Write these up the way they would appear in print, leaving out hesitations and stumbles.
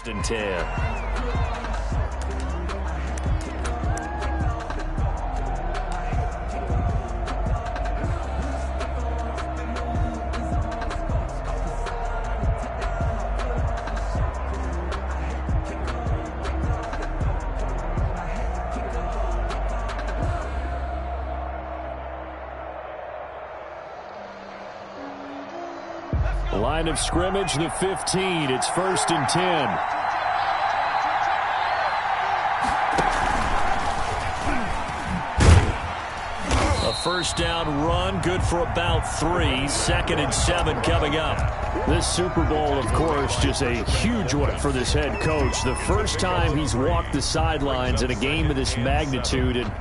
first and 10. Line of scrimmage, the 15. It's first and 10. A first down run, good for about 3. Second and 7 coming up. This Super Bowl, of course, just a huge one for this head coach. The first time he's walked the sidelines in a game of this magnitude. And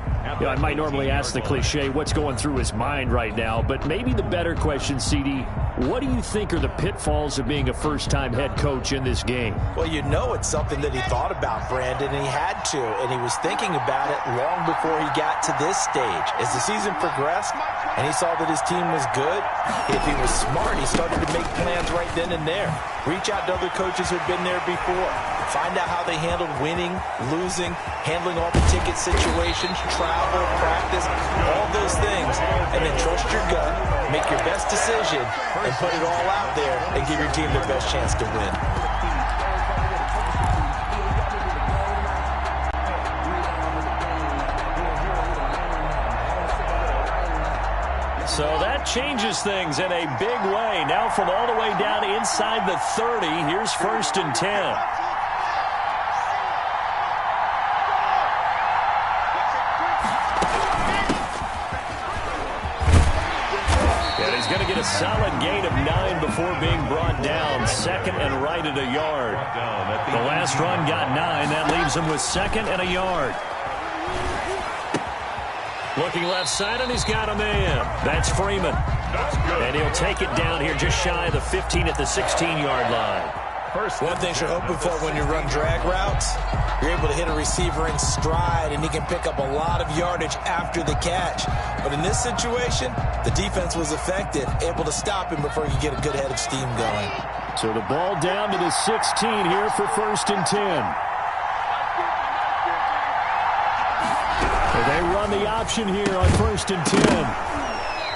you know, I might normally ask the cliche, what's going through his mind right now? But maybe the better question, CD, what do you think are the pitfalls of being a first-time head coach in this game? Well, you know it's something that he thought about, Brandon, and he had to. And he was thinking about it long before he got to this stage. As the season progressed and he saw that his team was good, if he was smart, he started to make plans right then and there. Reach out to other coaches who've been there before. Find out how they handled winning, losing, handling all the ticket situations, travel, practice, all those things. And then trust your gut, make your best decision, and put it all out there and give your team the best chance to win. So that changes things in a big way. Now from all the way down inside the 30, here's first and 10. And he's going to get a solid gain of 9 before being brought down. Second and right at a yard. The last run got 9. That leaves him with second and a yard. Looking left side, and he's got a man. That's Freeman. And he'll take it down here just shy of the 15 at the 16-yard line. One thing you're hoping for when you run drag routes, you're able to hit a receiver in stride, and he can pick up a lot of yardage after the catch. But in this situation, the defense was effective, able to stop him before he could get a good head of steam going. So the ball down to the 16 here for first and 10. They run the option here on first and 10.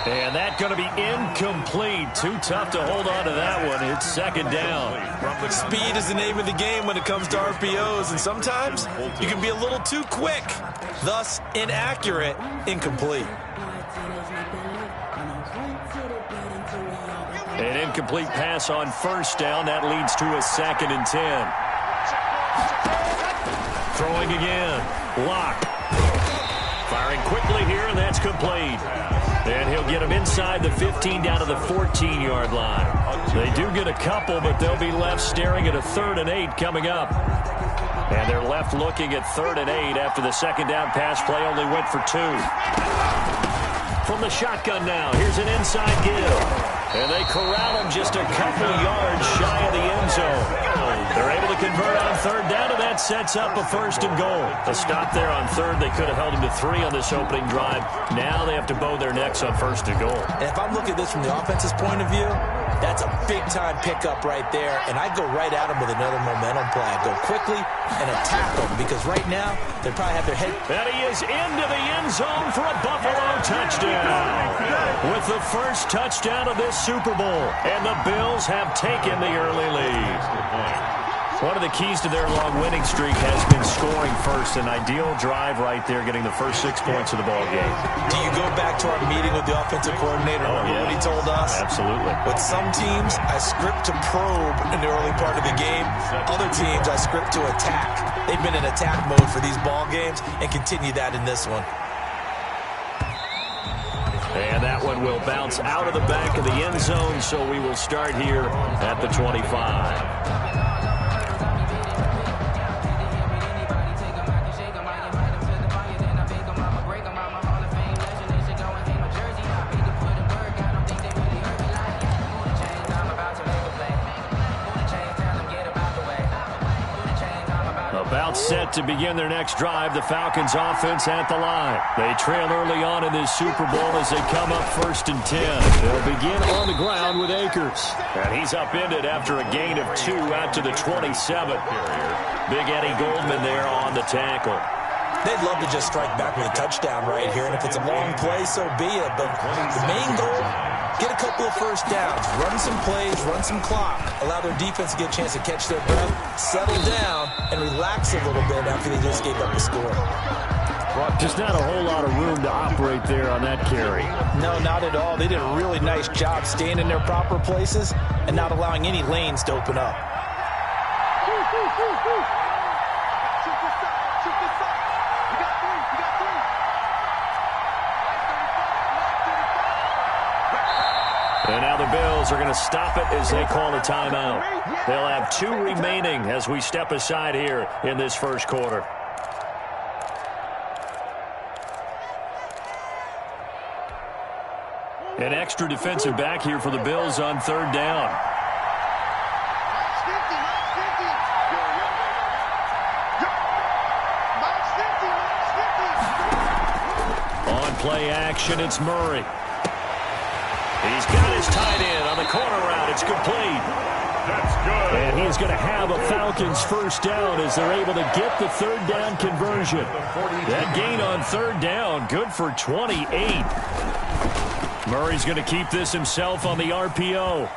And that's going to be incomplete. Too tough to hold on to that one. It's second down. Speed is the name of the game when it comes to RPOs, and sometimes you can be a little too quick, thus inaccurate, incomplete. An incomplete pass on first down. That leads to a second and 10. Throwing again. Lock. Firing quickly here, and that's complete. And he'll get him inside the 15 down to the 14-yard line. They do get a couple, but they'll be left staring at a 3rd and 8 coming up. And they're left looking at 3rd and 8 after the second down pass play only went for 2. From the shotgun now, here's an inside give. And they corral him just a couple yards shy of the end zone. They're able to convert on 3rd down, and that sets up a 1st and goal. A stop there on 3rd. They could have held him to 3 on this opening drive. Now they have to bow their necks on 1st and goal. And if I'm looking at this from the offense's point of view, that's a big-time pickup right there. And I'd go right at him with another momentum play. I'd go quickly and attack them because right now they probably have their head. And he is into the end zone for a Buffalo touchdown. With the first touchdown of this Super Bowl. And the Bills have taken the early lead. One of the keys to their long winning streak has been scoring first. An ideal drive right there, getting the first 6 points of the ball game. Do you go back to our meeting with the offensive coordinator? Remember what he told us? Absolutely. With some teams, I script to probe in the early part of the game. Other teams, I script to attack. They've been in attack mode for these ball games and continue that in this one. And that one will bounce out of the back of the end zone, so we will start here at the 25. set to begin their next drive. The Falcons offense at the line. They trail early on in this Super Bowl as they come up 1st and 10. They'll begin on the ground with Akers. And he's upended after a gain of 2 out to the 27. Big Eddie Goldman there on the tackle. They'd love to just strike back with a touchdown right here, and if it's a long play, so be it. But the main goal, get a couple of first downs, run some plays, run some clock, allow their defense to get a chance to catch their breath, settle down, and relax a little bit after they just gave up a score. Just not a whole lot of room to operate there on that carry. No, not at all. They did a really nice job staying in their proper places and not allowing any lanes to open up. And now the Bills are going to stop it as they call a timeout. They'll have 2 remaining as we step aside here in this first quarter. An extra defensive back here for the Bills on 3rd down. On play action, it's Murray. He's got his tight end on the corner route. It's complete. That's good. And he's going to have a Falcons first down as they're able to get the 3rd down conversion. That gain on 3rd down, good for 28. Murray's going to keep this himself on the RPO.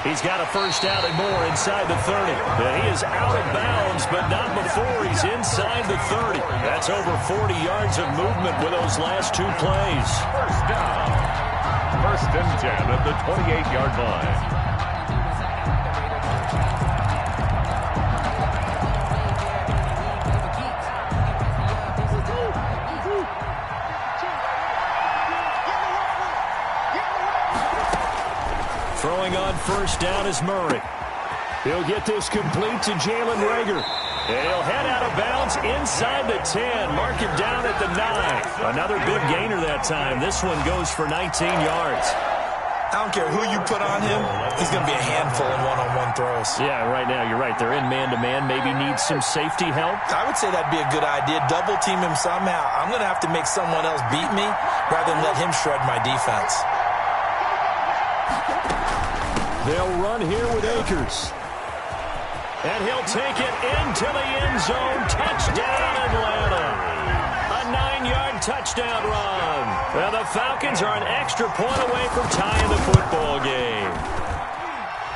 He's got a first down and more inside the 30. And he is out of bounds, but not before he's inside the 30. That's over 40 yards of movement with those last 2 plays. First down. 1st and 10 at the 28-yard line. Throwing on first down is Murray. He'll get this complete to Jalen Reagor. He'll head out of bounds inside the 10. Mark him down at the 9. Another big gainer that time. This one goes for 19 yards. I don't care who you put on him. He's going to be a handful in one-on-one throws. Yeah, right now you're right. They're in man-to-man. Maybe needs some safety help. I would say that'd be a good idea. Double team him somehow. I'm going to have to make someone else beat me rather than let him shred my defense. They'll run here with Akers. And he'll take it into the end zone. Touchdown, Atlanta. A 9-yard touchdown run. Well, the Falcons are an extra point away from tying the football game.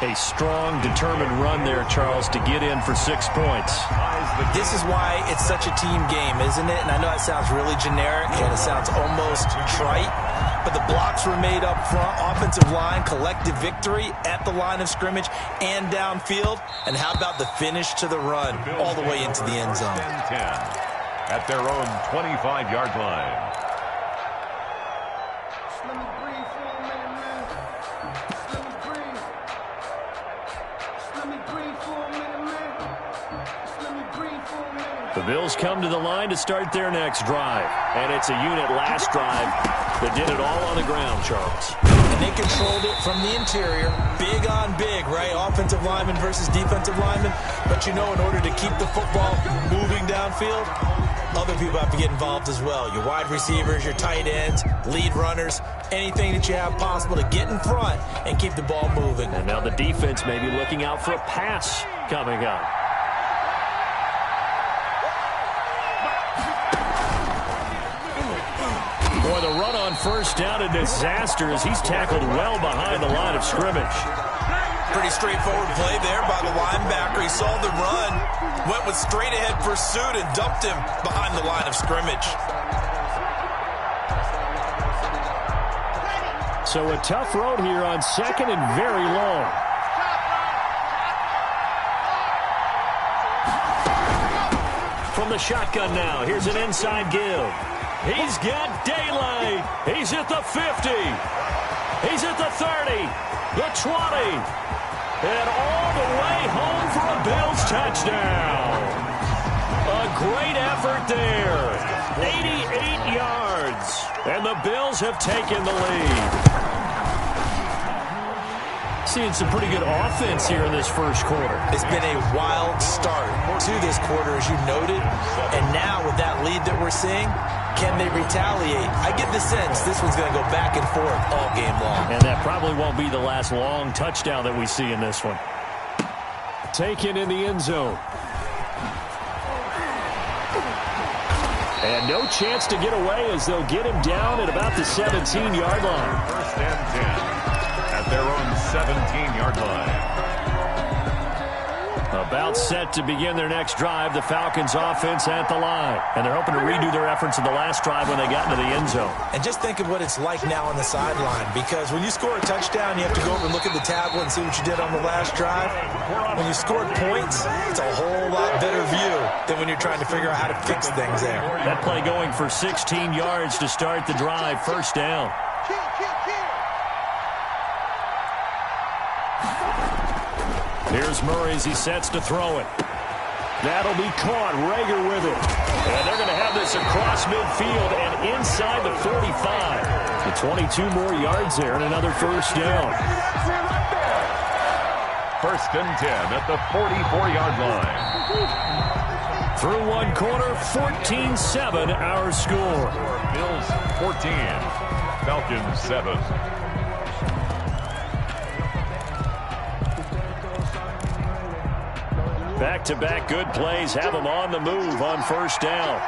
A strong, determined run there, Charles, to get in for 6 points. This is why it's such a team game, isn't it? And I know it sounds really generic and it sounds almost trite, but the blocks were made up front, offensive line, collective victory at the line of scrimmage and downfield. And how about the finish to the run all the way into the end zone? 10 at their own 25-yard line. The Bills come to the line to start their next drive. And it's a unit last drive that did it all on the ground, Charles. And they controlled it from the interior. Big on big, right? Offensive lineman versus defensive lineman. But you know, in order to keep the football moving downfield, other people have to get involved as well. Your wide receivers, your tight ends, lead runners, anything that you have possible to get in front and keep the ball moving. And now the defense may be looking out for a pass coming up. Boy, the run on first down, a disaster as he's tackled well behind the line of scrimmage. Pretty straightforward play there by the linebacker. He saw the run, went with straight-ahead pursuit, and dumped him behind the line of scrimmage. So a tough road here on second and very long. From the shotgun now, here's an inside give. He's got daylight. He's at the 50. He's at the 30, the 20, and all the way home for a Bills touchdown. A great effort there. 88 yards, and the Bills have taken the lead. Seeing some pretty good offense here in this first quarter. It's been a wild start to this quarter, as you noted. And now with that lead that we're seeing, can they retaliate? I get the sense this one's going to go back and forth all game long. And that probably won't be the last long touchdown that we see in this one. Taken in the end zone. And no chance to get away as they'll get him down at about the 17-yard line. First and 10 at their own 17-yard line. About set to begin their next drive, the Falcons offense at the line. And they're hoping to redo their efforts in the last drive when they got into the end zone. And just think of what it's like now on the sideline, because when you score a touchdown, you have to go over and look at the tablet and see what you did on the last drive. When you scored points, it's a whole lot better view than when you're trying to figure out how to fix things there. That play going for 16 yards to start the drive, first down. Here's Murray as he sets to throw it. That'll be caught. Rager with it. And they're going to have this across midfield and inside the 45. The 22 more yards there and another first down. First and 10 at the 44-yard line. Through one quarter, 14-7 our score. Bills 14, Falcons 7. Back-to-back good plays have them on the move on first down.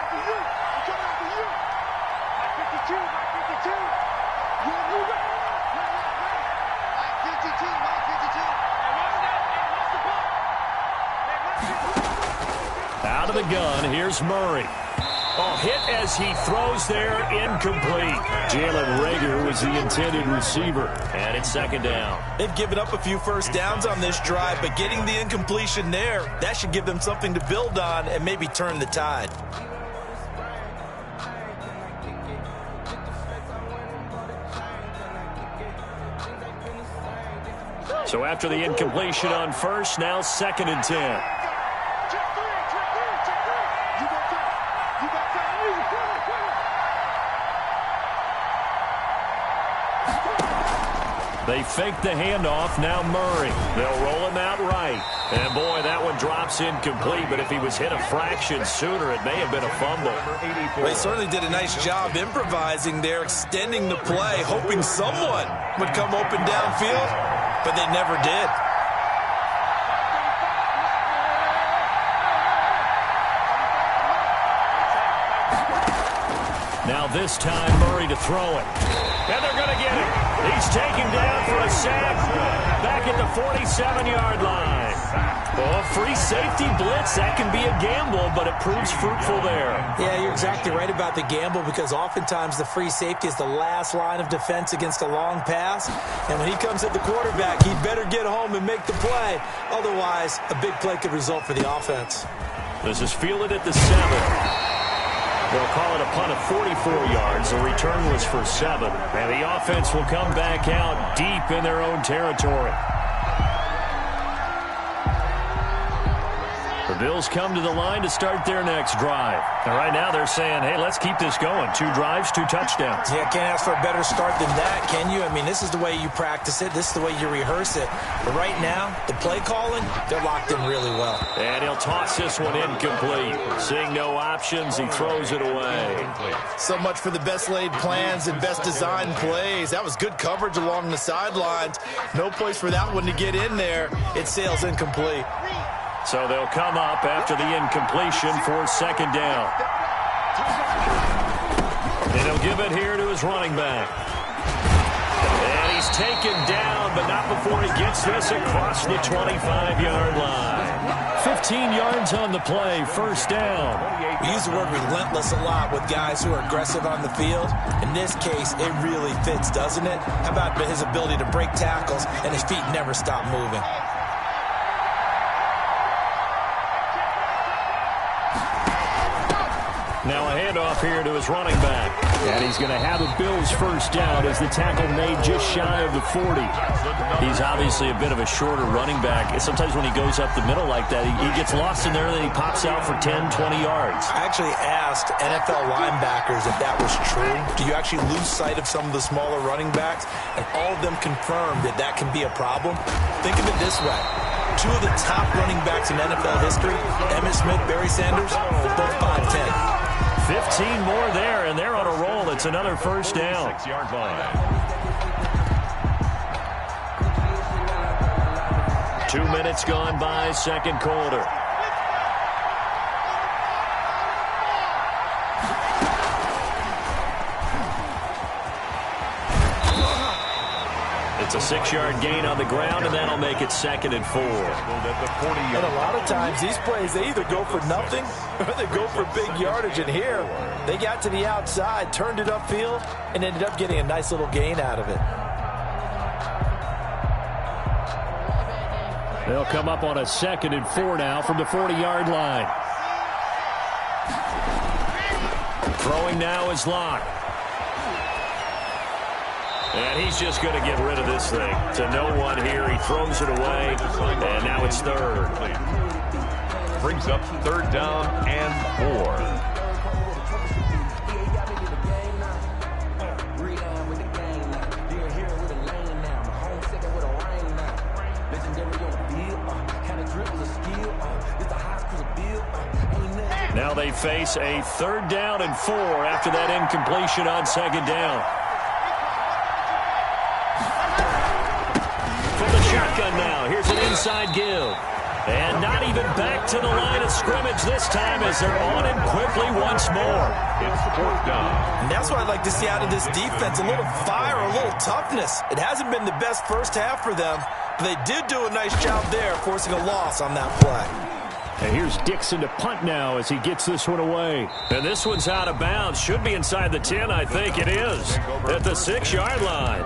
Out of the gun, here's Murray. Oh, hit as he throws there, incomplete. Jalen Rager was the intended receiver, and it's second down. They've given up a few first downs on this drive, but getting the incompletion there, that should give them something to build on and maybe turn the tide. So after the incompletion on first, now second and 10. They fake the handoff, now Murray. They'll roll him out right. And boy, that one drops incomplete, but if he was hit a fraction sooner, it may have been a fumble. They certainly did a nice job improvising there, extending the play, hoping someone would come open downfield, but they never did. Now this time, Murray to throw it. And they're going to get him. He's taken down for a sack back at the 47-yard line. Well, free safety blitz, that can be a gamble, but it proves fruitful there. Yeah, you're exactly right about the gamble, because oftentimes the free safety is the last line of defense against a long pass. And when he comes at the quarterback, he'd better get home and make the play. Otherwise, a big play could result for the offense. This is fielded at the 7. They'll call it a punt of 44 yards. The return was for 7. And the offense will come back out deep in their own territory. The Bills come to the line to start their next drive. And right now they're saying, hey, let's keep this going. 2 drives, 2 touchdowns. Yeah, can't ask for a better start than that, can you? I mean, this is the way you practice it. This is the way you rehearse it. But right now, the play calling, they're locked in really well. And he'll toss this one incomplete. Seeing no options, he throws it away. So much for the best laid plans and best designed plays. That was good coverage along the sidelines. No place for that one to get in there. It sails incomplete. So they'll come up after the incompletion for second down. And he'll give it here to his running back. And he's taken down, but not before he gets this across the 25-yard line. 15 yards on the play, first down. We use the word relentless a lot with guys who are aggressive on the field. In this case, it really fits, doesn't it? How about his ability to break tackles and his feet never stop moving? Now a handoff here to his running back. And he's going to have a Bills first down as the tackle made just shy of the 40. He's obviously a bit of a shorter running back. Sometimes when he goes up the middle like that, he gets lost in there and then he pops out for 10, 20 yards. I actually asked NFL linebackers if that was true. Do you actually lose sight of some of the smaller running backs? And all of them confirmed that that can be a problem. Think of it this way. Two of the top running backs in NFL history, Emmitt Smith, Barry Sanders, they're both 5'10". 15 more there, and they're on a roll. It's another first down. 6-yard line. 2 minutes gone by, second quarter. It's a 6-yard gain on the ground, and that'll make it 2nd and 4. And a lot of times these plays, they either go for nothing or they go for big yardage. And here, they got to the outside, turned it upfield, and ended up getting a nice little gain out of it. They'll come up on a 2nd and 4 now from the 40-yard line. Throwing now is Locke. And he's just going to get rid of this thing. To no one here. He throws it away. And now it's 3rd. Brings up 3rd down and 4. Now they face a 3rd down and 4 after that incompletion on 2nd down. Shotgun now. Here's an inside give. And not even back to the line of scrimmage this time as they're on him quickly once more. It's 4th down. And that's what I'd like to see out of this defense. A little fire, a little toughness. It hasn't been the best first half for them, but they did do a nice job there, forcing a loss on that play. And here's Dixon to punt now as he gets this one away. And this one's out of bounds. Should be inside the 10, I think it is. At the 6-yard line.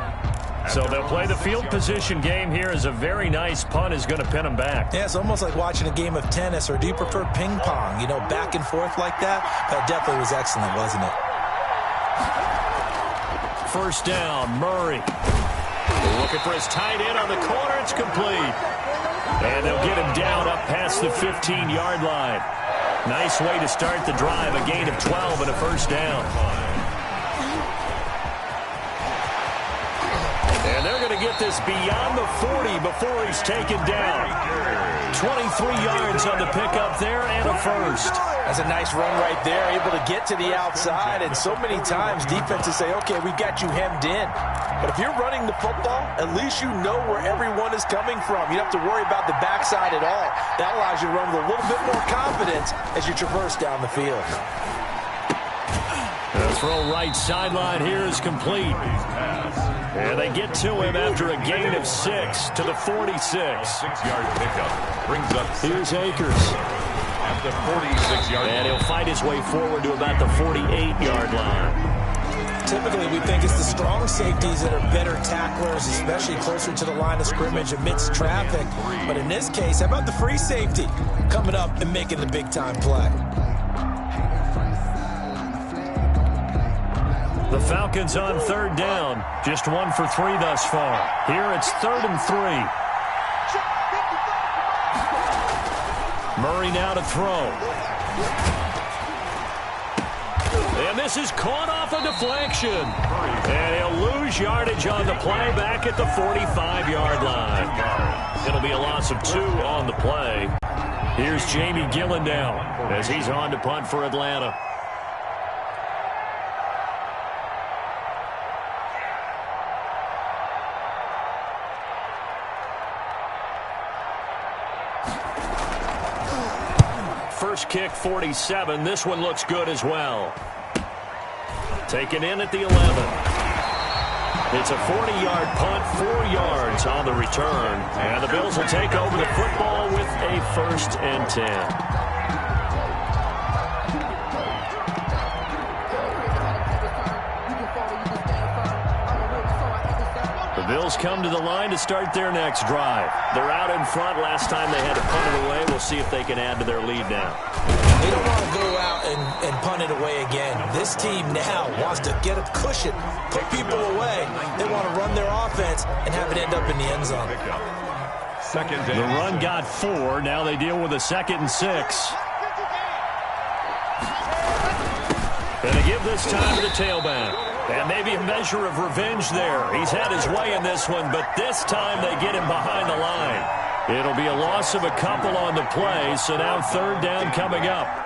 So they'll play the field position game here as a very nice punt is going to pin them back. Yeah, it's almost like watching a game of tennis, or do you prefer ping pong? You know, back and forth like that? That definitely was excellent, wasn't it? First down, Murray. Looking for his tight end on the corner. It's complete. And they'll get him down up past the 15-yard line. Nice way to start the drive. A gain of 12 and a first down. And they're going to get this beyond the 40 before he's taken down. 23 yards on the pickup there and a first. That's a nice run right there, able to get to the outside. And so many times defenses say, okay, we've got you hemmed in. But if you're running the football, at least you know where everyone is coming from. You don't have to worry about the backside at all. That allows you to run with a little bit more confidence as you traverse down the field. The throw right sideline here is complete. And they get to him after a gain of 6 to the 46. 6-yard pickup brings up. Here's Akers. At the 46-yard line. And he'll fight his way forward to about the 48-yard line. Typically, we think it's the strong safeties that are better tacklers, especially closer to the line of scrimmage amidst traffic. But in this case, how about the free safety coming up and making the big-time play? The Falcons on 3rd down. Just 1 for 3 thus far. Here it's 3rd and 3. Murray now to throw. And this is caught off a deflection. And he'll lose yardage on the play back at the 45-yard line. It'll be a loss of 2 on the play. Here's Jamie Gillen now as he's on to punt for Atlanta. First kick, 47. This one looks good as well. Taken in at the 11. It's a 40-yard punt, 4 yards on the return. And the Bills will take over the football with a 1st and 10. The Bills come to the line to start their next drive. They're out in front. Last time they had to punt it away. We'll see if they can add to their lead now. They don't want to go out and punt it away again. This team now wants to get a cushion, put people away. They want to run their offense and have it end up in the end zone. The run got 4. Now they deal with a 2nd and 6. Going to give this time to the tailback. And maybe a measure of revenge there. He's had his way in this one, but this time they get him behind the line. It'll be a loss of a couple on the play, so now 3rd down coming up.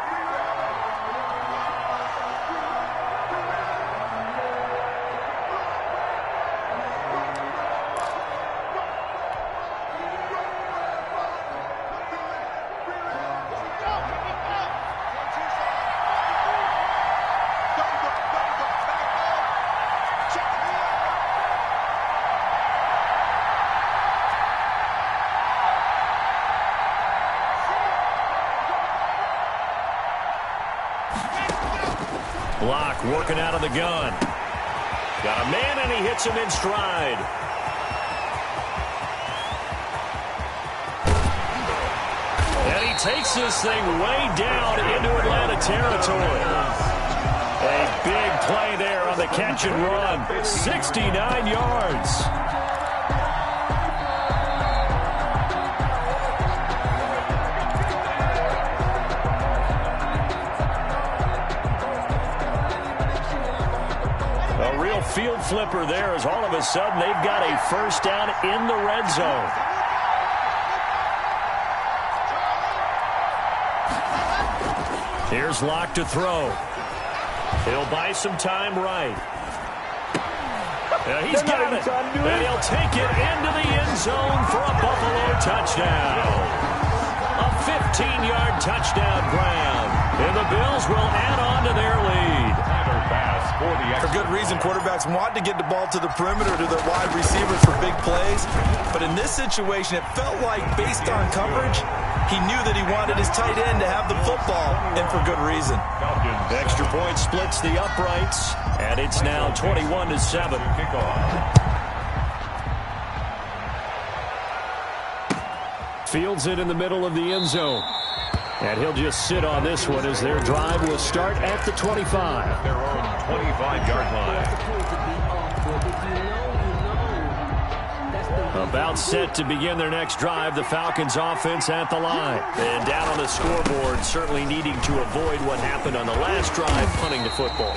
Block working out of the gun. Got a man, and he hits him in stride. And he takes this thing way down into Atlanta territory. A big play there on the catch and run. 69 yards. Field flipper there as all of a sudden they've got a 1st down in the red zone. Here's Locke to throw. He'll buy some time right. He's got it. And he'll take it into the end zone for a Buffalo touchdown. A 15-yard touchdown grab. And the Bills will add on to their lead. For good reason, quarterbacks want to get the ball to the perimeter to their wide receivers for big plays. But in this situation, it felt like, based on coverage, he knew that he wanted his tight end to have the football, and for good reason. Extra point splits the uprights, and it's now 21-7. Fields it in the middle of the end zone. And he'll just sit on this one as their drive will start at the 25. Their own 25-yard line. About set to begin their next drive, the Falcons offense at the line. And down on the scoreboard, certainly needing to avoid what happened on the last drive, punting the football.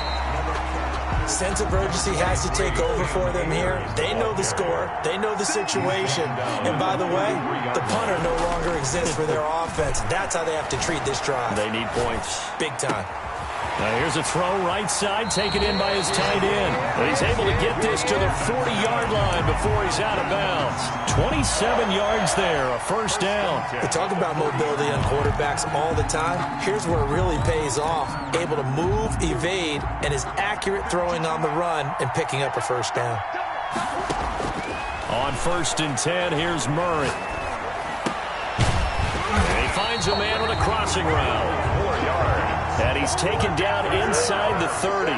Sense of urgency has to take over for them here. They know the score. They know the situation. And by the way, the punter no longer exists for their offense. That's how they have to treat this drive. They need points. Big time. Now here's a throw right side, taken in by his tight end. And he's able to get this to the 40-yard line before he's out of bounds. 27 yards there, a 1st down. We talk about mobility on quarterbacks all the time. Here's where it really pays off. Able to move, evade, and is accurate throwing on the run and picking up a 1st down. On 1st and 10, here's Murray. And he finds a man with a crossing route. 4 yards. And he's taken down inside the 30.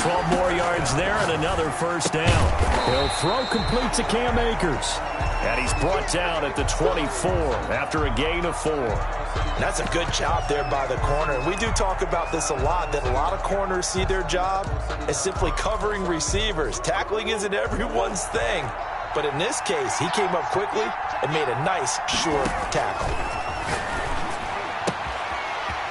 12 more yards there and another 1st down. He'll throw complete to Cam Akers. And he's brought down at the 24 after a gain of 4. That's a good job there by the corner. We do talk about this a lot, that a lot of corners see their job as simply covering receivers. Tackling isn't everyone's thing. But in this case, he came up quickly and made a nice, sure tackle.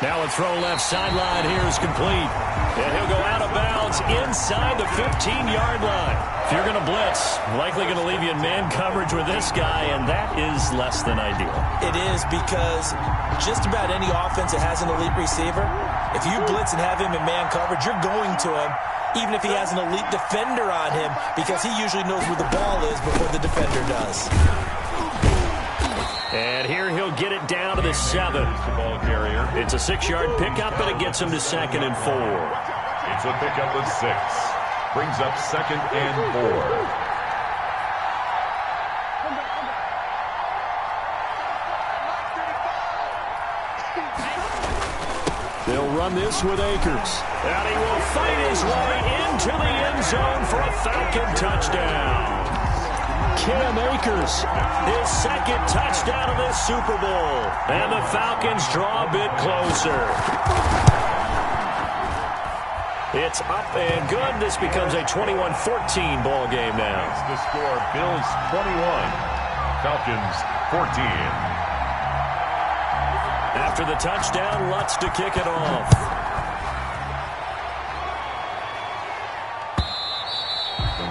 Now a throw left sideline here is complete. And he'll go out of bounds inside the 15-yard line. If you're going to blitz, likely going to leave you in man coverage with this guy, and that is less than ideal. It is, because just about any offense that has an elite receiver, if you blitz and have him in man coverage, you're going to him, even if he has an elite defender on him, because he usually knows where the ball is before the defender does. And here he'll get it down to the 7. Ball carrier. It's a 6-yard pickup, and it gets him to 2nd and 4. It's a pickup of 6. Brings up 2nd and 4. They'll run this with Akers. And he will fight his way into the end zone for a Falcon touchdown. Cam Akers, his second touchdown of this Super Bowl. And the Falcons draw a bit closer. It's up and good. This becomes a 21-14 ball game now. It's the score, Bills 21, Falcons 14. After the touchdown, Lutz to kick it off.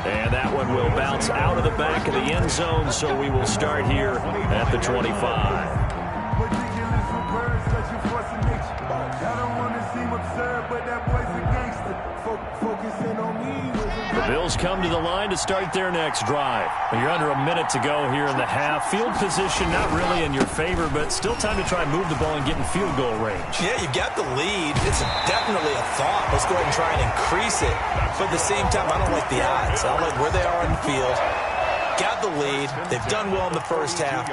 And that one will bounce out of the back of the end zone, so we will start here at the 25. The Bills come to the line to start their next drive. You're under a minute to go here in the half. Field position not really in your favor, but still time to try and move the ball and get in field goal range. Yeah, you've got the lead. It's definitely a thought. Let's go ahead and try and increase it. But at the same time, I don't like the odds. I don't like where they are on the field. Got the lead. They've done well in the first half.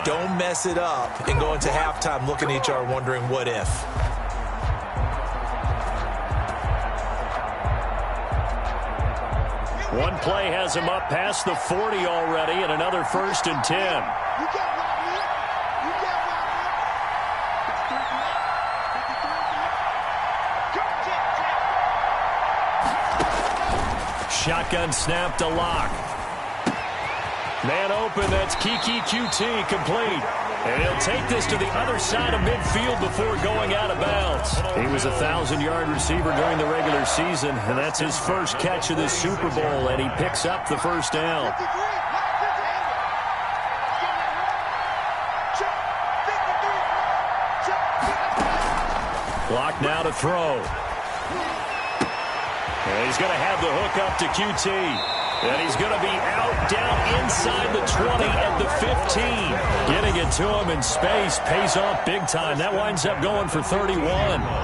Don't mess it up and go into halftime looking at each other wondering what if. One play has him up past the 40 already, and another 1st and 10. Shotgun snap to Lock. Man open, that's Kiki QT complete. And he'll take this to the other side of midfield before going out of bounds. He was a 1,000-yard receiver during the regular season, and that's his first catch of this Super Bowl, and he picks up the first down. Clock now to throw. And he's going to have the hook up to QT. And he's going to be out down inside the 20 at the 15. Getting it to him in space pays off big time. That winds up going for 31.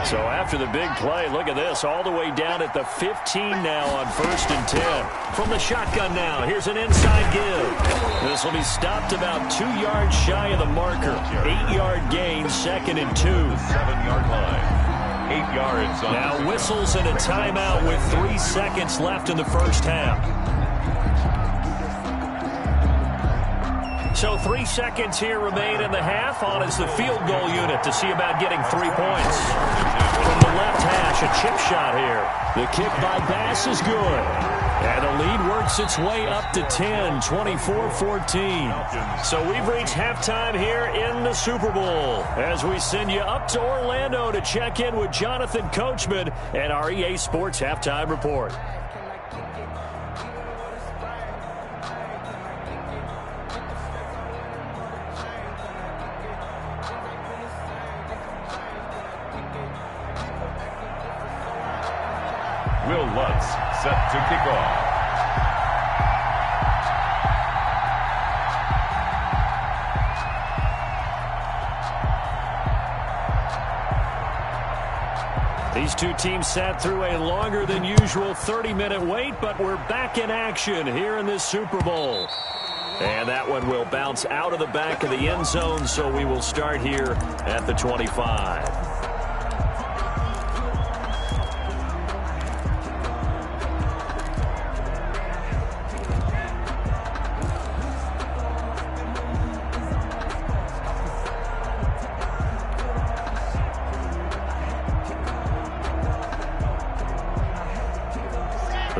So after the big play, look at this, all the way down at the 15 now on 1st and 10. From the shotgun now, here's an inside give. This will be stopped about 2 yards shy of the marker. 8-yard gain, 2nd and 2. 7-yard line. 8 yards. Now whistles and a timeout with 3 seconds left in the first half. So 3 seconds here remain in the half. On is the field goal unit to see about getting 3 points. From the left hash, a chip shot here. The kick by Bass is good. And the lead works its way up to 10, 24-14. So we've reached halftime here in the Super Bowl as we send you up to Orlando to check in with Jonathan Coachman and our EA Sports Halftime Report. Will Lutz set to kick off. These two teams sat through a longer than usual 30-minute wait, but we're back in action here in this Super Bowl. And that one will bounce out of the back of the end zone, so we will start here at the 25.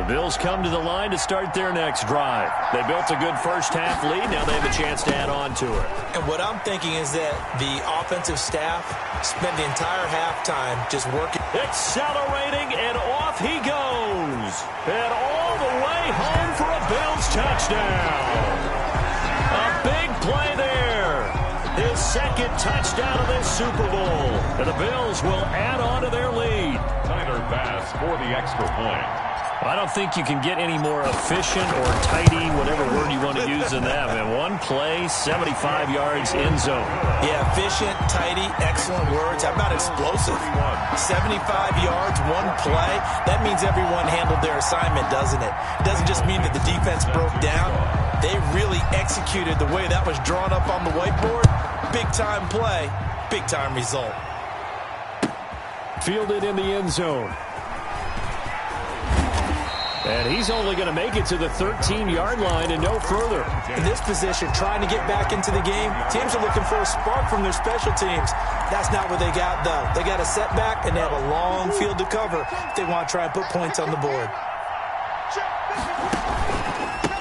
Bills come to the line to start their next drive. They built a good first half lead. Now they have a chance to add on to it. And what I'm thinking is that the offensive staff spent the entire halftime just working. Accelerating, and off he goes. And all the way home for a Bills touchdown. A big play there. His second touchdown of this Super Bowl. And the Bills will add on to their lead. Tyler Bass for the extra point. I don't think you can get any more efficient or tidy, whatever word you want to use in that. Man, one play, 75 yards, end zone. Yeah, efficient, tidy, excellent words. How about explosive? 75 yards, one play. That means everyone handled their assignment, doesn't it? It doesn't just mean that the defense broke down. They really executed the way that was drawn up on the whiteboard. Big-time play, big-time result. Fielded in the end zone. And he's only going to make it to the 13-yard line and no further. In this position, trying to get back into the game, teams are looking for a spark from their special teams. That's not what they got, though. They got a setback, and they have a long field to cover if they want to try and put points on the board.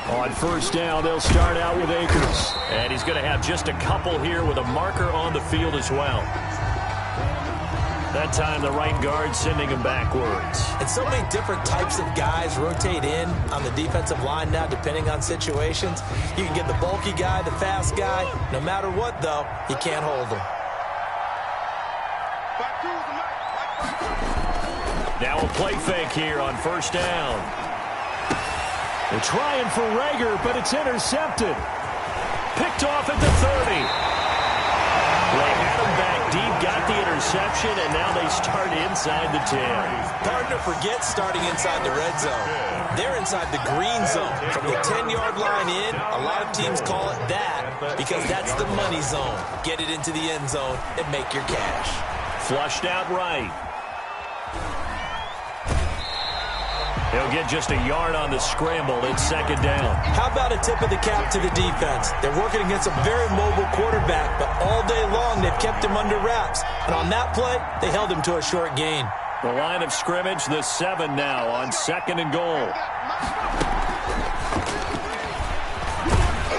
On first down, they'll start out with Akers. And he's going to have just a couple here with a marker on the field as well. That time, the right guard sending him backwards. And so many different types of guys rotate in on the defensive line now, depending on situations. You can get the bulky guy, the fast guy. No matter what, though, you can't hold them. Now a play fake here on first down. They're trying for Rager, but it's intercepted. Picked off at the 30. They had him back deep, got the interception, and now they start inside the 10. Partner forgets starting inside the red zone. They're inside the green zone. From the 10-yard line in, a lot of teams call it that because that's the money zone. Get it into the end zone and make your cash. Flushed out right. He'll get just a yard on the scramble. It's second down. How about a tip of the cap to the defense? They're working against a very mobile quarterback, but all day long they've kept him under wraps. And on that play, they held him to a short gain. The line of scrimmage, the 7 now on second and goal.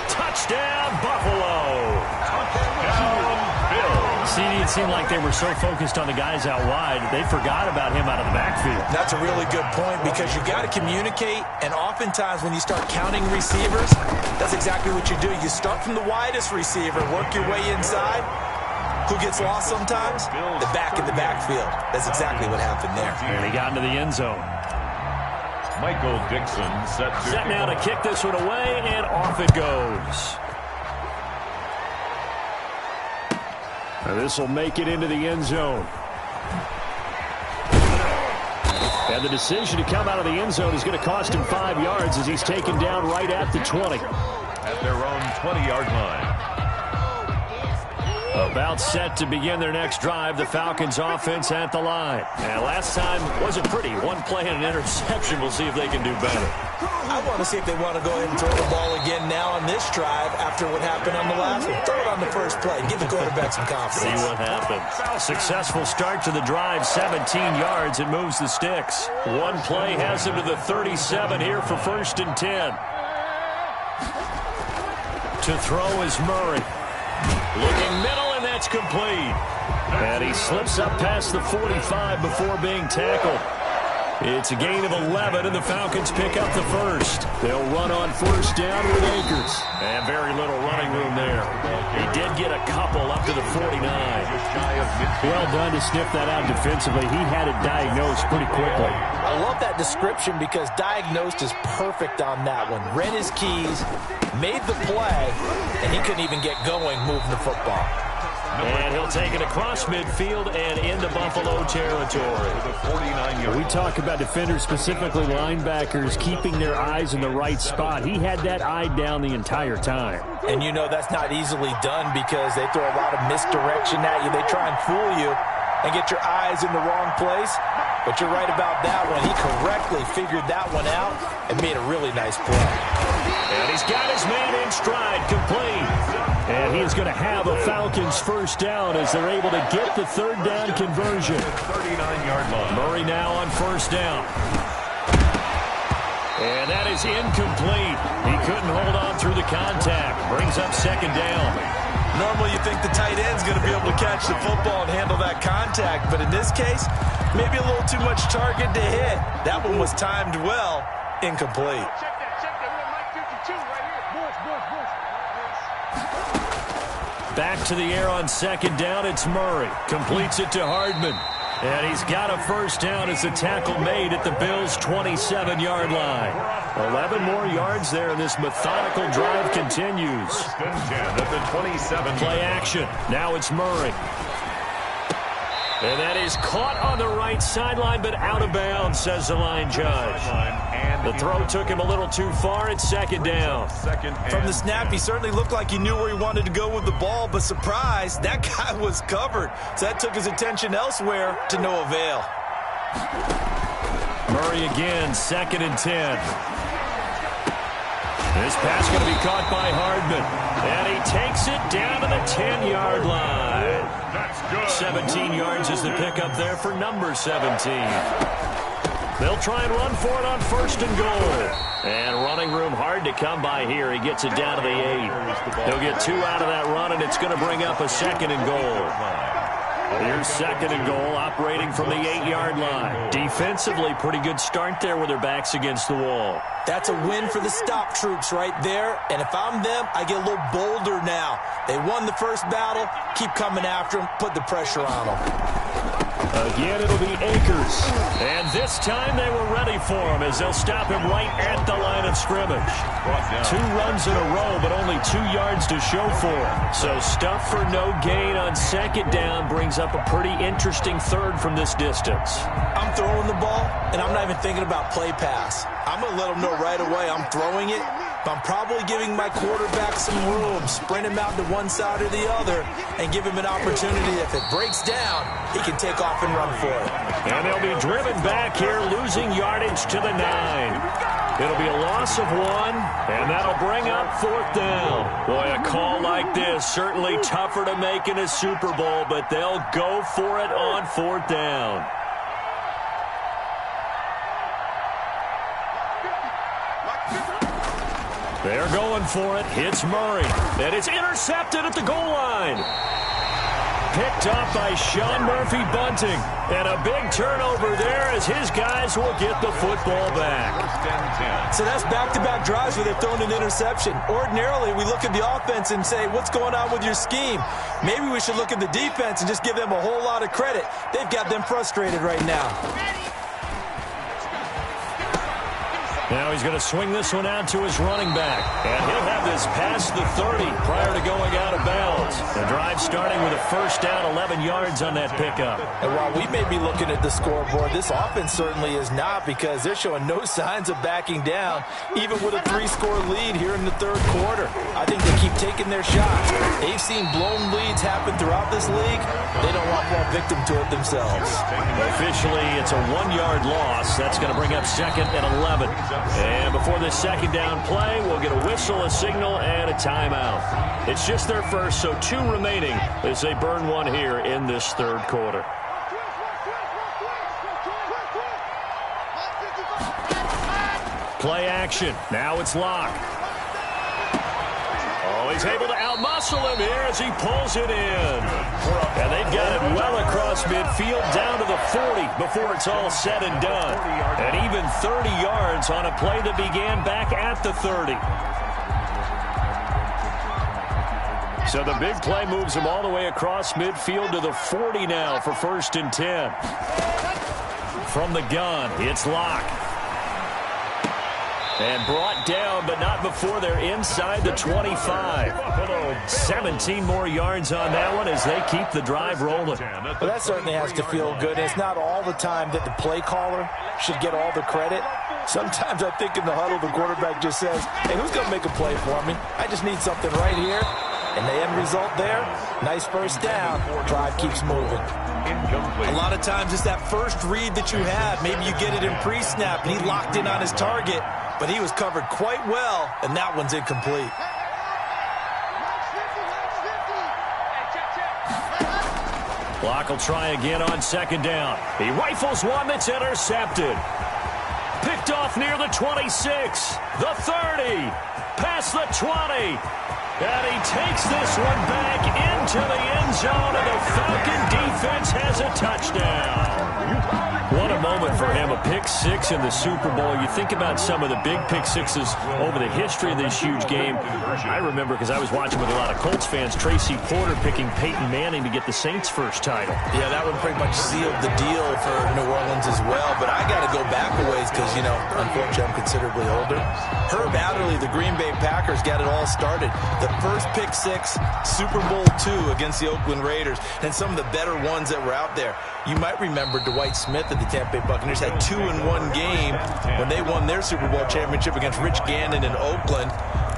Touchdown, Buffalo. Touchdown, Bills. See, it seemed like they were so focused on the guys out wide, they forgot about him out of the backfield. That's a really good point because you got to communicate, and oftentimes when you start counting receivers, that's exactly what you do. You start from the widest receiver, work your way inside. Who gets lost sometimes? The back in the backfield. That's exactly what happened there. And he got into the end zone. Michael Dixon set now to kick this one away, and off it goes. This will make it into the end zone. And the decision to come out of the end zone is going to cost him 5 yards as he's taken down right at the 20. at their own 20-yard line. About set to begin their next drive. The Falcons offense at the line. And last time wasn't pretty. One play and an interception. We'll see if they can do better. I want to see if they want to go ahead and throw the ball again now on this drive after what happened on the last one. Throw it on the first play. Give the quarterback some confidence. See what happens. Successful start to the drive. 17 yards. It moves the sticks. One play has him to the 37 here for 1st and 10. To throw is Murray. Looking middle, and that's complete. And he slips up past the 45 before being tackled. It's a gain of 11, and the Falcons pick up the first. They'll run on first down with Akers. And very little running room there. He did get a couple up to the 49. Well done to sniff that out defensively. He had it diagnosed pretty quickly. I love that description because diagnosed is perfect on that one. Read his keys, made the play, and he couldn't even get going moving the football. And he'll take it across midfield and into Buffalo territory. We talk about defenders, specifically linebackers, keeping their eyes in the right spot. He had that eye down the entire time. And you know that's not easily done because they throw a lot of misdirection at you. They try and fool you and get your eyes in the wrong place. But you're right about that one. He correctly figured that one out and made a really nice play. And he's got his man in stride, complete. And he is going to have a Falcons first down as they're able to get the third down conversion. 39-yard line. Murray now on first down. And that is incomplete. He couldn't hold on through the contact. Brings up second down. Normally you think the tight end's going to be able to catch the football and handle that contact. But in this case, maybe a little too much target to hit. That one was timed well. Incomplete. Back to the air on second down. It's Murray. Completes it to Hardman. And he's got a first down as the tackle made at the Bills' 27-yard line. 11 more yards there, and this methodical drive continues. 1st and 10 at the 27. Play action. Now it's Murray. And that is caught on the right sideline, but out of bounds, says the line judge. The throw took him a little too far. It's second down. From the snap, he certainly looked like he knew where he wanted to go with the ball, but surprise, that guy was covered. So that took his attention elsewhere to no avail. Murray again, 2nd and 10. This pass going to be caught by Hardman. And he takes it down to the 10-yard line. That's good. 17 yards is the pickup there for number 17. They'll try and run for it on 1st and goal. And running room hard to come by here. He gets it down to the 8. He'll get 2 out of that run, and it's going to bring up a 2nd and goal. Here's 2nd and goal, operating from the 8-yard line. Defensively, pretty good start there with their backs against the wall. That's a win for the stop troops right there. And if I'm them, I get a little bolder now. They won the first battle. Keep coming after them. Put the pressure on them. Again, it'll be Akers. And this time they were ready for him as they'll stop him right at the line of scrimmage. 2 runs in a row, but only 2 yards to show for it. So stuff for no gain on 2nd down brings up a pretty interesting 3rd from this distance. I'm throwing the ball, and I'm not even thinking about play pass. I'm going to let them know right away I'm throwing it, but I'm probably giving my quarterback some room, sprint him out to one side or the other, and give him an opportunity. If it breaks down, he can take off and run for it. And they'll be driven back here, losing yardage to the 9. It'll be a loss of 1, and that'll bring up 4th down. Boy, a call like this, certainly tougher to make in a Super Bowl, but they'll go for it on 4th down. They're going for it. It's Murray. And it's intercepted at the goal line. Picked off by Sean Murphy Bunting. And a big turnover there as his guys will get the football back. So that's back-to-back drives where they've thrown an interception. Ordinarily, we look at the offense and say, what's going on with your scheme? Maybe we should look at the defense and just give them a whole lot of credit. They've got them frustrated right now. Now he's going to swing this one out to his running back. And he'll have this past the 30 prior to going out of bounds. The drive starting with a 1st down, 11 yards on that pickup. And while we may be looking at the scoreboard, this offense certainly is not, because they're showing no signs of backing down, even with a 3-score lead here in the 3rd quarter. I think they keep taking their shots. They've seen blown leads happen throughout this league. They don't want to fall victim to it themselves. Officially, it's a 1-yard loss. That's going to bring up 2nd and 11. And before this 2nd down play, we'll get a whistle, a signal, and a timeout. It's just their first, so 2 remaining as they burn 1 here in this 3rd quarter. Play action. Now it's Locke. Oh, he's able to outmuscle him here as he pulls it in. And they've got it well across midfield down to the 40 before it's all said and done. And even 30 yards on a play that began back at the 30. So the big play moves him all the way across midfield to the 40 now for 1st and 10. From the gun, it's Locke. And brought down, but not before they're inside the 25. 17 more yards on that one as they keep the drive rolling. Well, that certainly has to feel good. It's not all the time that the play caller should get all the credit. Sometimes I think in the huddle, the quarterback just says, hey, who's going to make a play for me? I just need something right here. And the end result there, nice 1st down. Drive keeps moving. A lot of times it's that first read that you have. Maybe you get it in pre-snap, and he locked in on his target, but he was covered quite well, and that one's incomplete. Locke will try again on 2nd down. He rifles one that's intercepted. Picked off near the 26, the 30, past the 20. And he takes this one back into the end zone, and the Falcon defense has a touchdown. What a moment for him, a pick-6 in the Super Bowl. You think about some of the big pick-6s over the history of this huge game. I remember, because I was watching with a lot of Colts fans, Tracy Porter picking Peyton Manning to get the Saints' first title. Yeah, that one pretty much sealed the deal for New Orleans as well. But I got to go back a ways because, you know, unfortunately I'm considerably older. Herb Adderley, the Green Bay Packers, got it all started. The first pick-6, Super Bowl II against the Oakland Raiders, and some of the better ones that were out there. You might remember Dwight Smith of the Tampa Bay Buccaneers had 2-in-1 game when they won their Super Bowl championship against Rich Gannon in Oakland.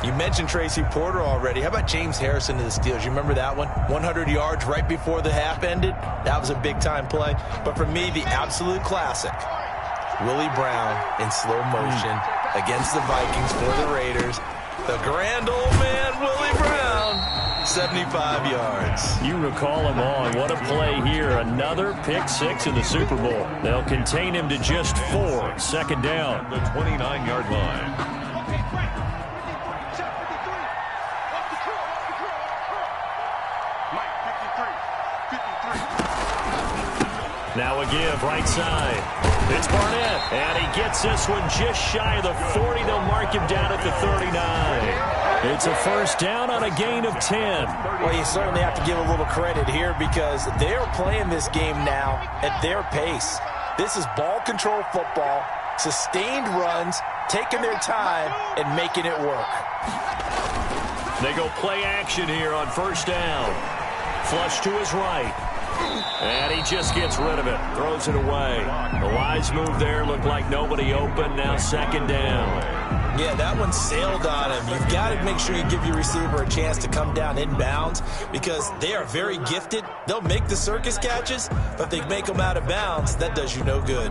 You mentioned Tracy Porter already. How about James Harrison of the Steelers? You remember that one? 100 yards right before the half ended. That was a big-time play. But for me, the absolute classic, Willie Brown in slow motion against the Vikings for the Raiders. The grand old man, Willie Brown, 75 yards. You recall him on. What a play here. Another pick six in the Super Bowl. They'll contain him to just 4. Second down. The 29-yard line. Now a give, right side. It's Barnett, and he gets this one just shy of the 40. They'll mark him down at the 39. It's a first down on a gain of 10. Well, you certainly have to give a little credit here because they're playing this game now at their pace. This is ball control football, sustained runs, taking their time, and making it work. They go play action here on first down. Flush to his right. And he just gets rid of it. Throws it away. The wise move there. Looked like nobody open. Now second down. Yeah, that one sailed on him. You've got to make sure you give your receiver a chance to come down inbounds because they are very gifted. They'll make the circus catches, but if they make them out of bounds, that does you no good.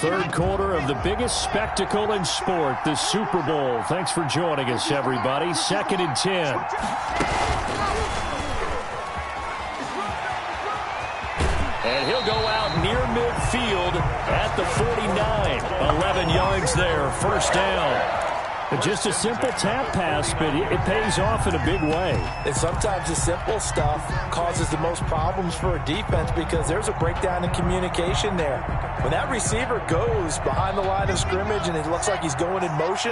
Third quarter of the biggest spectacle in sport, the Super Bowl. Thanks for joining us, everybody. Second and 10. And he'll go out near midfield at the 49. 11 yards there, first down. Just a simple tap pass, but it pays off in a big way. And sometimes the simple stuff causes the most problems for a defense because there's a breakdown in communication there. When that receiver goes behind the line of scrimmage and it looks like he's going in motion,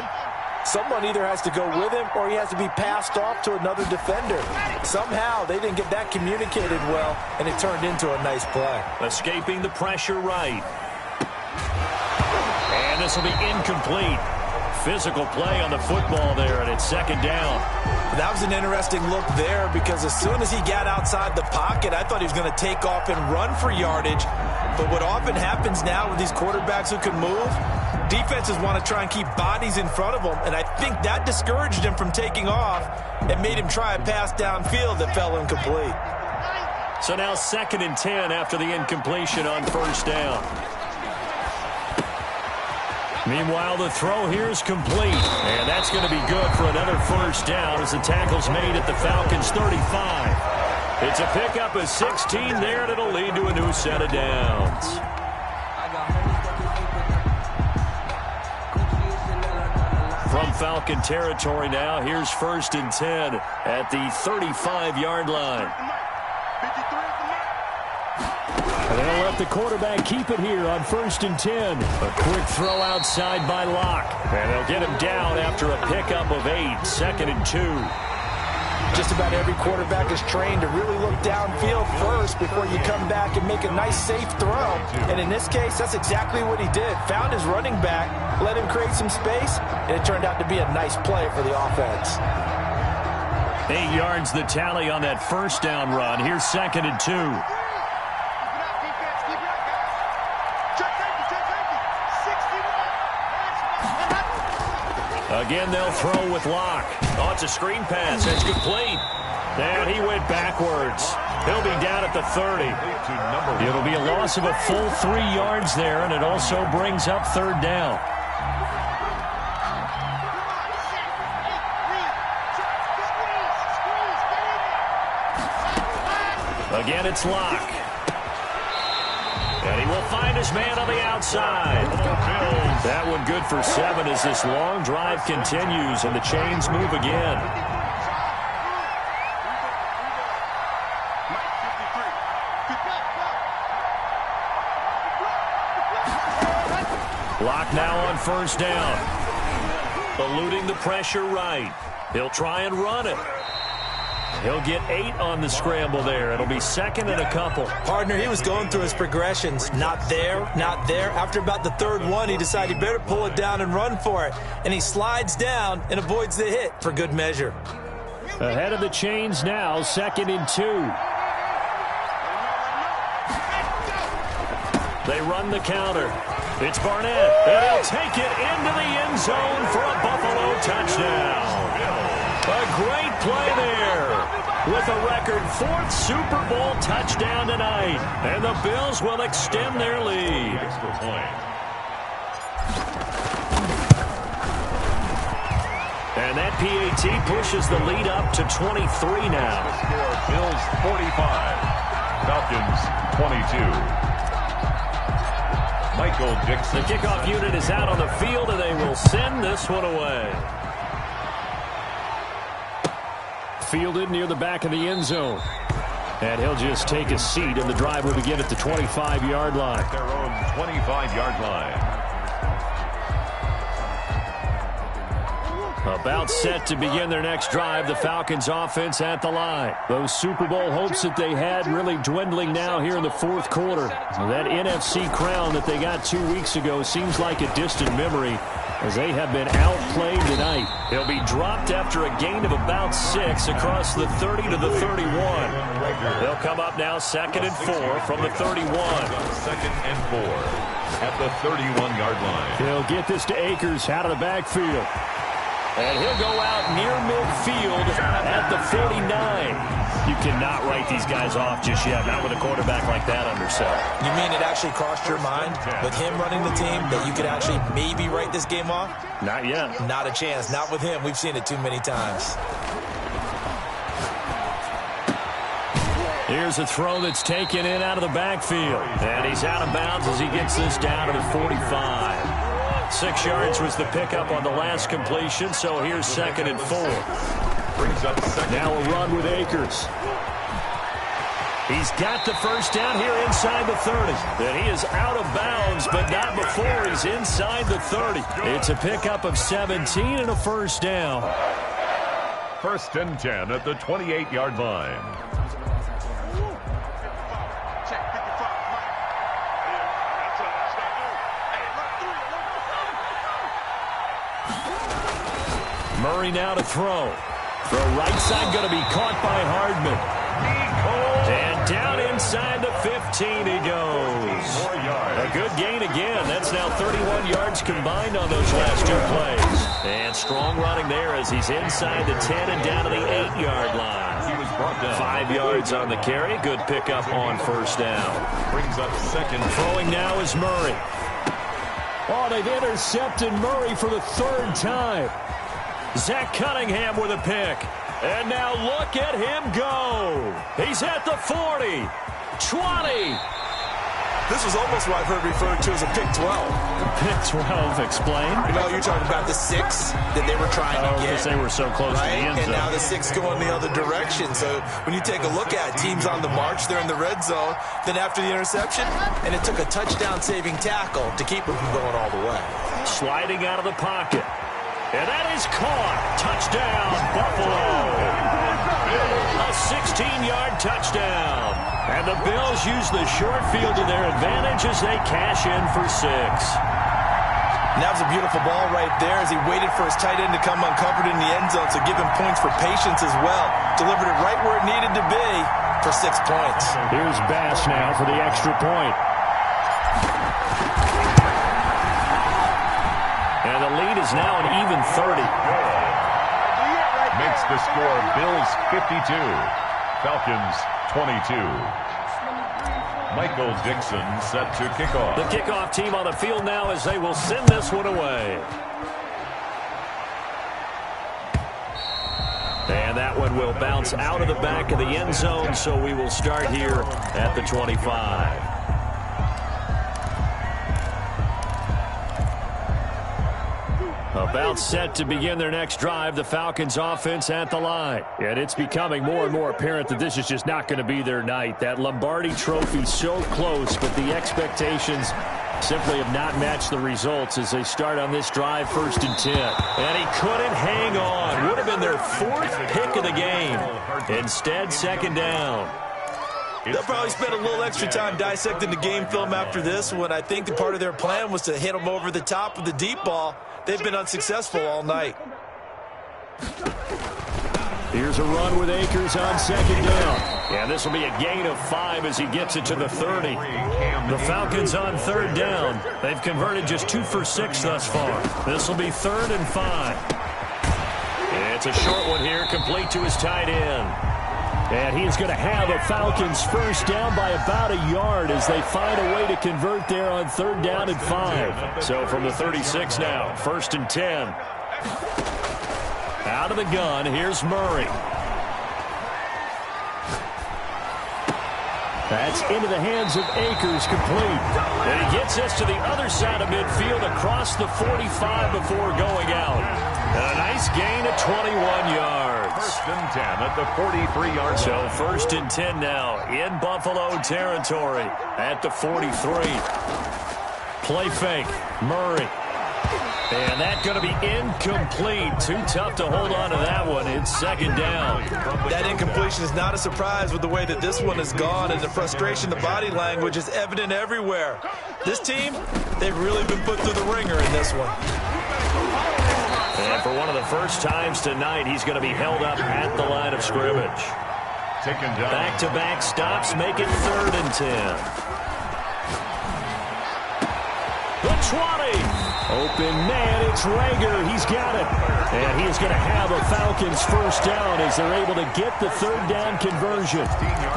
someone either has to go with him or he has to be passed off to another defender. Somehow they didn't get that communicated well, and it turned into a nice play. Escaping the pressure right. And this will be incomplete. Physical play on the football there, and it's second down. That was an interesting look there because as soon as he got outside the pocket, I thought he was going to take off and run for yardage. But what often happens now with these quarterbacks who can move, defenses want to try and keep bodies in front of them, and I think that discouraged him from taking off and made him try a pass downfield that fell incomplete. So now second and 10 after the incompletion on first down. Meanwhile, the throw here is complete, and that's going to be good for another first down as the tackle's made at the Falcons' 35. It's a pickup of 16 there, and it'll lead to a new set of downs. From Falcon territory now, here's first and 10 at the 35-yard line. They'll let the quarterback keep it here on first and 10. A quick throw outside by Locke. And they'll get him down after a pickup of 8. Second and 2. Just about every quarterback is trained to really look downfield first before you come back and make a nice, safe throw. And in this case, that's exactly what he did. Found his running back, let him create some space, and it turned out to be a nice play for the offense. 8 yards the tally on that first down run. Here's second and 2. Again, they'll throw with Locke. Oh, it's a screen pass. It's complete. And he went backwards. He'll be down at the 30. It'll be a loss of a full 3 yards there, and it also brings up third down. Again, it's Locke. And he will find his man on the outside. That one good for 7 as this long drive continues and the chains move again. Locke now on first down. Eluding the pressure right. He'll try and run it. He'll get 8 on the scramble there. It'll be second and a couple. Partner, he was going through his progressions. Not there, not there. After about the third one, he decided he better pull it down and run for it. And he slides down and avoids the hit for good measure. Ahead of the chains now, second and 2. They run the counter. It's Barnett, and he'll take it into the end zone for a Buffalo touchdown. A great play there with a record 4th Super Bowl touchdown tonight. And the Bills will extend their lead. Extra point. And that PAT pushes the lead up to 23 now. The score, Bills 45, Falcons 22. Michael Dixon. The kickoff unit is out on the field, and they will send this one away. Fielded near the back of the end zone. And he'll just take a seat, and the drive will begin at the 25-yard line. Their own 25-yard line. About set to begin their next drive, the Falcons offense at the line. Those Super Bowl hopes that they had really dwindling now here in the 4th quarter. That NFC crown that they got 2 weeks ago seems like a distant memory as they have been outplayed tonight. He'll be dropped after a gain of about 6 across the 30 to the 31. They'll come up now 2nd and 4 from the 31. 2nd and 4 at the 31-yard line. He'll get this to Akers out of the backfield. And he'll go out near midfield at the 49. You cannot write these guys off just yet, not with a quarterback like that under center. You mean it actually crossed your mind with him running the team that you could actually maybe write this game off? Not yet. Not a chance. Not with him. We've seen it too many times. Here's a throw that's taken in out of the backfield. And he's out of bounds as he gets this down to the 45. 6 yards was the pickup on the last completion, so here's 2nd and 4. Brings up 2nd. Now a run with Akers. He's got the first down here inside the 30. And he is out of bounds, but not before he's inside the 30. It's a pickup of 17 and a first down. 1st and 10 at the 28-yard line. Murray now to throw. Throw right side going to be caught by Hardman. And down inside the 15 he goes. A good gain again. That's now 31 yards combined on those last 2 plays. And strong running there as he's inside the 10 and down to the 8-yard line. He was brought down. 5 yards on the carry. Good pickup on first down. Brings up 2nd. Throwing now is Murray. Oh, they've intercepted Murray for the 3rd time. Zach Cunningham with a pick. And now look at him go. He's at the 40, 20. This was almost what I've heard referred to as a pick 12. Pick 12, explain. You know, you're talking about the 6 that they were trying to get. Because they were so close to the end zone. And now the 6 going the other direction. So when you take a look at teams on the march, they're in the red zone. Then after the interception, and it took a touchdown-saving tackle to keep it from going all the way. Sliding out of the pocket. And that is caught. Touchdown, Buffalo. A 16-yard touchdown. And the Bills use the short field to their advantage as they cash in for 6. And that was a beautiful ball right there as he waited for his tight end to come uncovered in the end zone. So give him points for patience as well. Delivered it right where it needed to be for 6 points. Here's Bass now for the extra point. And the lead is now an even 30. Makes the score Bills 52, Falcons 22. Michael Dixon set to kick off. The kickoff team on the field now as they will send this one away. And that one will bounce out of the back of the end zone, so we will start here at the 25. About set to begin their next drive, the Falcons offense at the line. And it's becoming more and more apparent that this is just not going to be their night. That Lombardi trophy so close, but the expectations simply have not matched the results as they start on this drive 1st and 10. And he couldn't hang on. Would have been their 4th pick of the game. Instead, 2nd down. They'll probably spend a little extra time dissecting the game film after this when I think the part of their plan was to hit them over the top with the deep ball. They've been unsuccessful all night. Here's a run with Akers on second down. And this will be a gain of 5 as he gets it to the 30. The Falcons on third down. They've converted just 2 for 6 thus far. This will be 3rd and 5. It's a short one here, complete to his tight end. And he's going to have a Falcons first down by about a yard as they find a way to convert there on 3rd down and 5. So from the 36 now, 1st and 10. Out of the gun, here's Murray. That's into the hands of Akers, complete. And he gets us to the other side of midfield across the 45 before going out. And a nice gain of 21 yards. 1st and 10 at the 43-yard line. So 1st and 10 now in Buffalo territory at the 43. Play fake, Murray. And that's going to be incomplete. Too tough to hold on to that one. It's 2nd down. That incompletion is not a surprise with the way that this one has gone, and the frustration, the body language is evident everywhere. This team, they've really been put through the ringer in this one. And for one of the first times tonight, he's going to be held up at the line of scrimmage. Back-to-back stops make it 3rd and 10. The 20. Open man, it's Rager. He's got it. And he is going to have a Falcons first down as they're able to get the 3rd down conversion.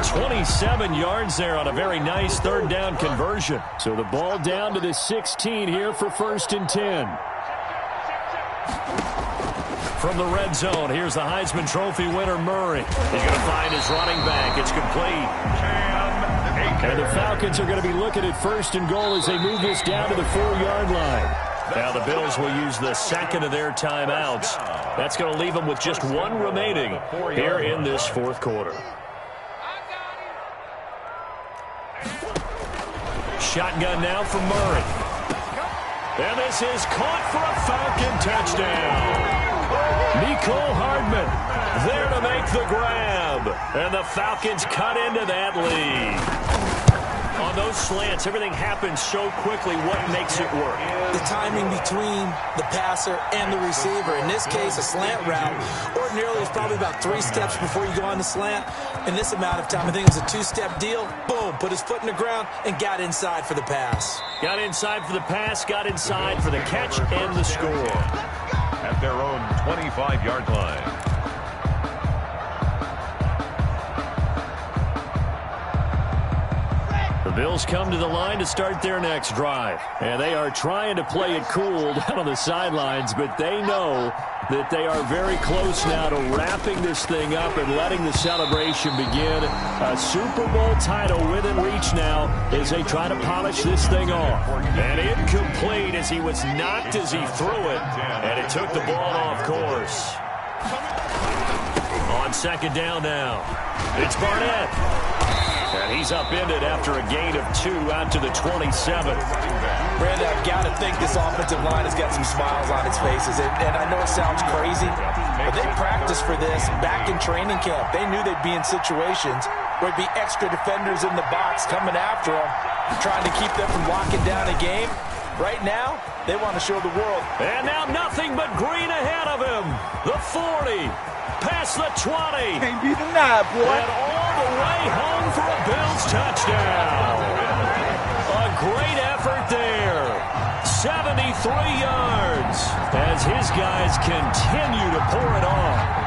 27 yards there on a very nice 3rd down conversion. So the ball down to the 16 here for 1st and 10. From the red zone, here's the Heisman Trophy winner, Murray. He's going to find his running back. It's complete. And the Falcons are going to be looking at 1st and goal as they move this down to the 4-yard line. Now the Bills will use the 2nd of their timeouts. That's going to leave them with just 1 remaining here in this 4th quarter. Shotgun now from Murray. And this is caught for a Falcon touchdown. Mecole Hardman there to make the grab. And the Falcons cut into that lead. On those slants, everything happens so quickly. What makes it work? The timing between the passer and the receiver. In this case, a slant route. Ordinarily, it's probably about 3 steps before you go on the slant. In this amount of time, I think it was a 2-step deal. Boom, put his foot in the ground and got inside for the pass. Got inside for the pass, got inside for the catch and the score. At their own 25-yard line. The Bills come to the line to start their next drive. And they are trying to play it cool down on the sidelines, but they know that they are very close now to wrapping this thing up and letting the celebration begin. A Super Bowl title within reach now as they try to polish this thing off. And incomplete as he was knocked as he threw it, and it took the ball off course. On 2nd down now, it's Barnett. And he's upended after a gain of 2 out to the 27. Brandon, I've got to think this offensive line has got some smiles on its faces. And I know it sounds crazy, but they practiced for this back in training camp. They knew they'd be in situations where there'd be extra defenders in the box coming after them, trying to keep them from locking down a game. Right now, they want to show the world. And now nothing but green ahead of him. The 40. Past the 20. Can't be denied, boy. And all the way home for a Bills touchdown. A great effort there. 73 yards as his guys continue to pour it on.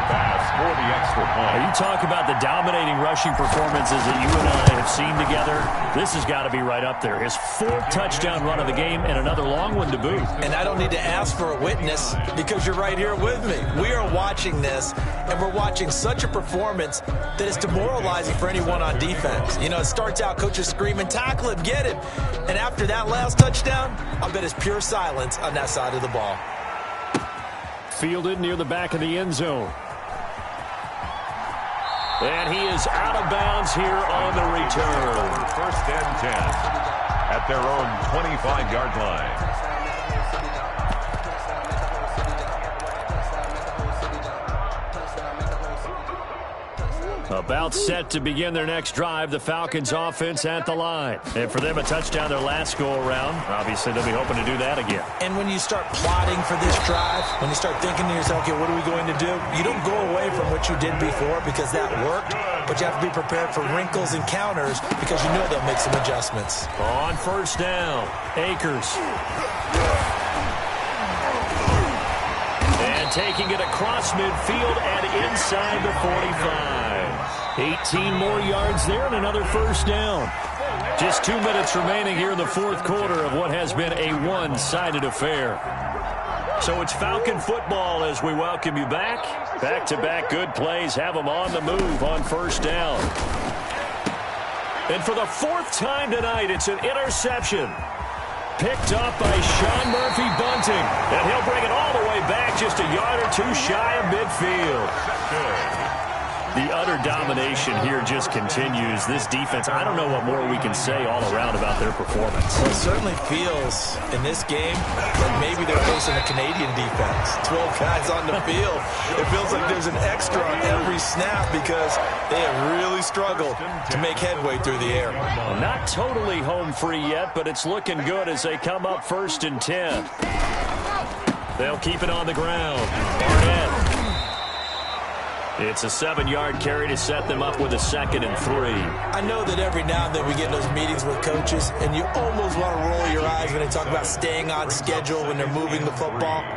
Pass for the extra point. You talk about the dominating rushing performances that you and I have seen together. This has got to be right up there. His 4th touchdown run of the game and another long one to boot. And I don't need to ask for a witness because you're right here with me. We are watching this, and we're watching such a performance that is demoralizing for anyone on defense. You know, it starts out coaches screaming, tackle him, get him. And after that last touchdown, I bet it's pure silence on that side of the ball. Fielded near the back of the end zone. And he is out of bounds here on the return. 1st and 10 at their own 25-yard line. About set to begin their next drive, the Falcons offense at the line. And for them, a touchdown their last go-around. Obviously, they'll be hoping to do that again. And when you start plotting for this drive, when you start thinking to yourself, okay, what are we going to do? You don't go away from what you did before because that worked, but you have to be prepared for wrinkles and counters because you know they'll make some adjustments. On first down, Akers. And taking it across midfield and inside the 45. 18 more yards there and another first down. Just 2 minutes remaining here in the fourth quarter of what has been a one-sided affair. So it's Falcon football as we welcome you back. Back-to-back good plays have them on the move on first down. And for the fourth time tonight, it's an interception. Picked up by Sean Murphy-Bunting. And he'll bring it all the way back just a yard or two shy of midfield. The utter domination here just continues. This defense, I don't know what more we can say all around about their performance. Well, it certainly feels in this game like maybe they're facing a Canadian defense. 12 guys on the field. It feels like there's an extra on every snap because they have really struggled to make headway through the air. Well, not totally home free yet, but it's looking good as they come up 1st and 10. They'll keep it on the ground. Barnett. It's a 7-yard carry to set them up with a 2nd and 3. I know that every now and then we get in those meetings with coaches, and you almost want to roll your eyes when they talk about staying on schedule when they're moving the football.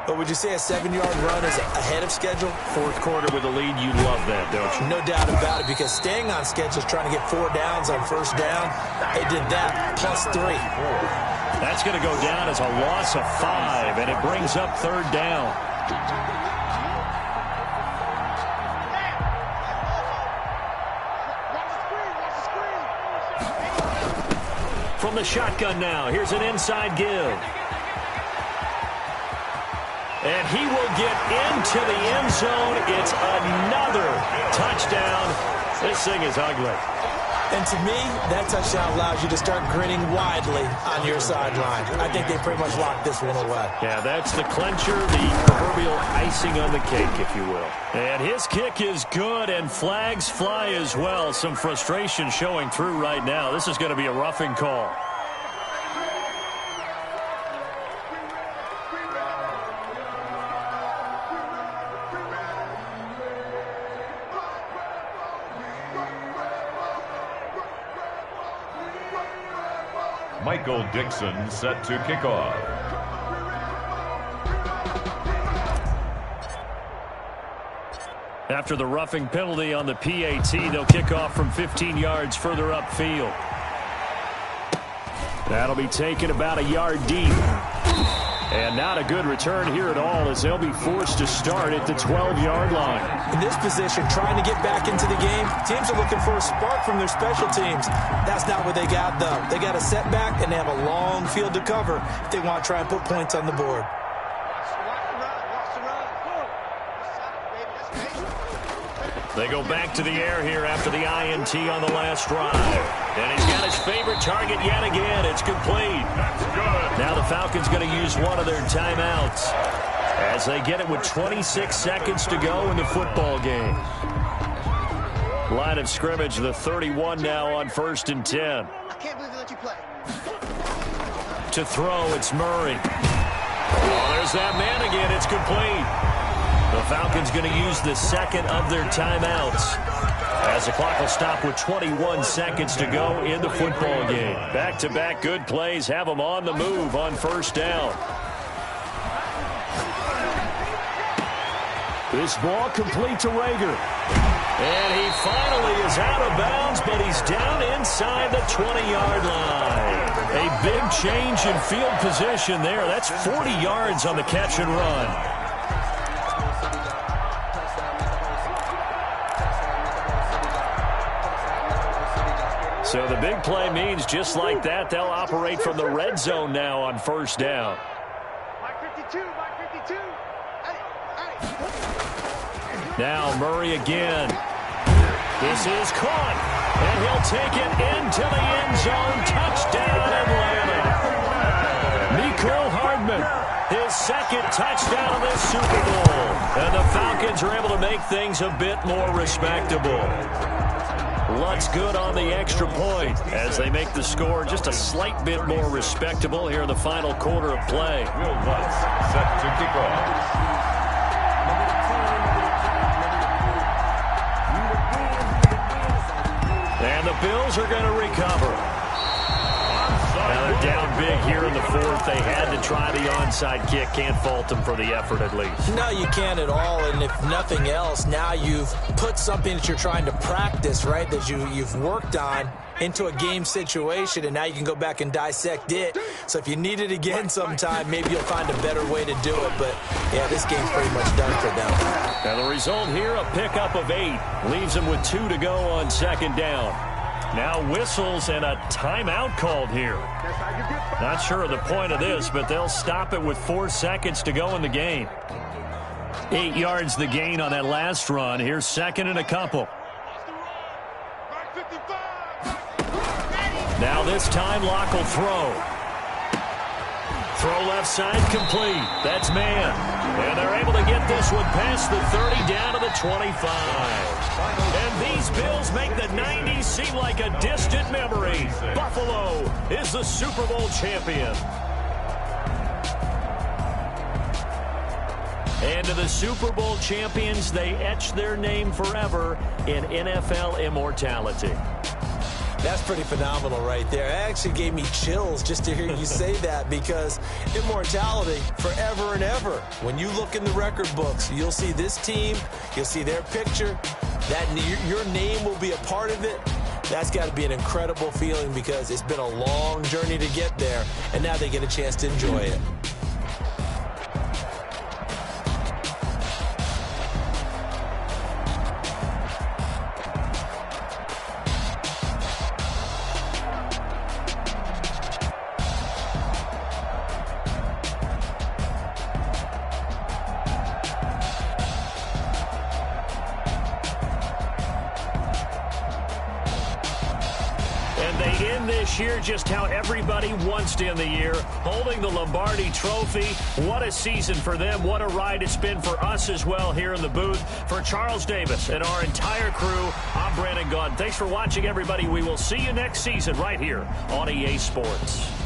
But would you say a 7-yard run is ahead of schedule? Fourth quarter with a lead, you love that, don't you? No doubt about it, because staying on schedule is trying to get 4 downs on first down. They did that, plus 3. That's going to go down as a loss of 5, and it brings up 3rd down. From the shotgun now, here's an inside give. And he will get into the end zone. It's another touchdown. This thing is ugly. And to me, that touchdown allows you to start grinning widely on your sideline. I think they pretty much locked this one away. Yeah, that's the clincher, the proverbial icing on the cake, if you will. And his kick is good, and flags fly as well. Some frustration showing through right now. This is going to be a roughing call. Michael Dixon set to kick off. After the roughing penalty on the PAT, they'll kick off from 15 yards further upfield. That'll be taken about a yard deep. And not a good return here at all as they'll be forced to start at the 12-yard line. In this position, trying to get back into the game, teams are looking for a spark from their special teams. That's not what they got, though. They got a setback, and they have a long field to cover if they want to try and put points on the board. They go back to the air here after the INT on the last drive. And he's got his favorite target yet again. It's complete. That's good. Now the Falcons going to use one of their timeouts as they get it with 26 seconds to go in the football game. Line of scrimmage, the 31 now on 1st and 10. I can't believe they let you play. To throw, it's Murray. Oh, there's that man again. It's complete. The Falcons going to use the 2nd of their timeouts as the clock will stop with 21 seconds to go in the football game. Back-to-back good plays have them on the move on 1st down. This ball complete to Rager. And he finally is out of bounds, but he's down inside the 20-yard line. A big change in field position there. That's 40 yards on the catch and run. So the big play means just like that, they'll operate from the red zone now on 1st down. Mike 52, Mike 52. Now Murray again. This is caught, and he'll take it into the end zone. Touchdown, Atlanta. Mecole Hardman his second touchdown of this Super Bowl. And the Falcons are able to make things a bit more respectable. Lutz good on the extra point as they make the score just a slight bit more respectable here in the final quarter of play. Will Lutz set to kick off. And the Bills are going to recover. Now they're down big here in the fourth. They had to try the onside kick. Can't fault them for the effort at least. No, you can't at all. And if nothing else, now you've put something that you're trying to practice, right, that you've worked on into a game situation, and now you can go back and dissect it. So if you need it again sometime, maybe you'll find a better way to do it. But, yeah, this game's pretty much done for them. And the result here, a pickup of 8. Leaves them with 2 to go on second down. Now whistles and a timeout called here. Not sure of the point of this, but they'll stop it with 4 seconds to go in the game. 8 yards the gain on that last run. Here's second and a couple. Now this time Locke will throw. Throw left side complete. That's man. And they're able to get this one past the 30 down to the 25. And these Bills make the 90s seem like a distant memory. Buffalo is the Super Bowl champion. And to the Super Bowl champions, they etch their name forever in NFL immortality. That's pretty phenomenal right there. It actually gave me chills just to hear you say that, because immortality forever and ever. When you look in the record books, you'll see this team, you'll see their picture, that your name will be a part of it. That's got to be an incredible feeling, because it's been a long journey to get there, and now they get a chance to enjoy it. Year just how everybody wants to end the year, holding the Lombardi Trophy. What a season for them. What a ride it's been for us as well here in the booth. For Charles Davis and our entire crew, I'm Brandon Gaudin. Thanks for watching, everybody. We will see you next season right here on EA Sports.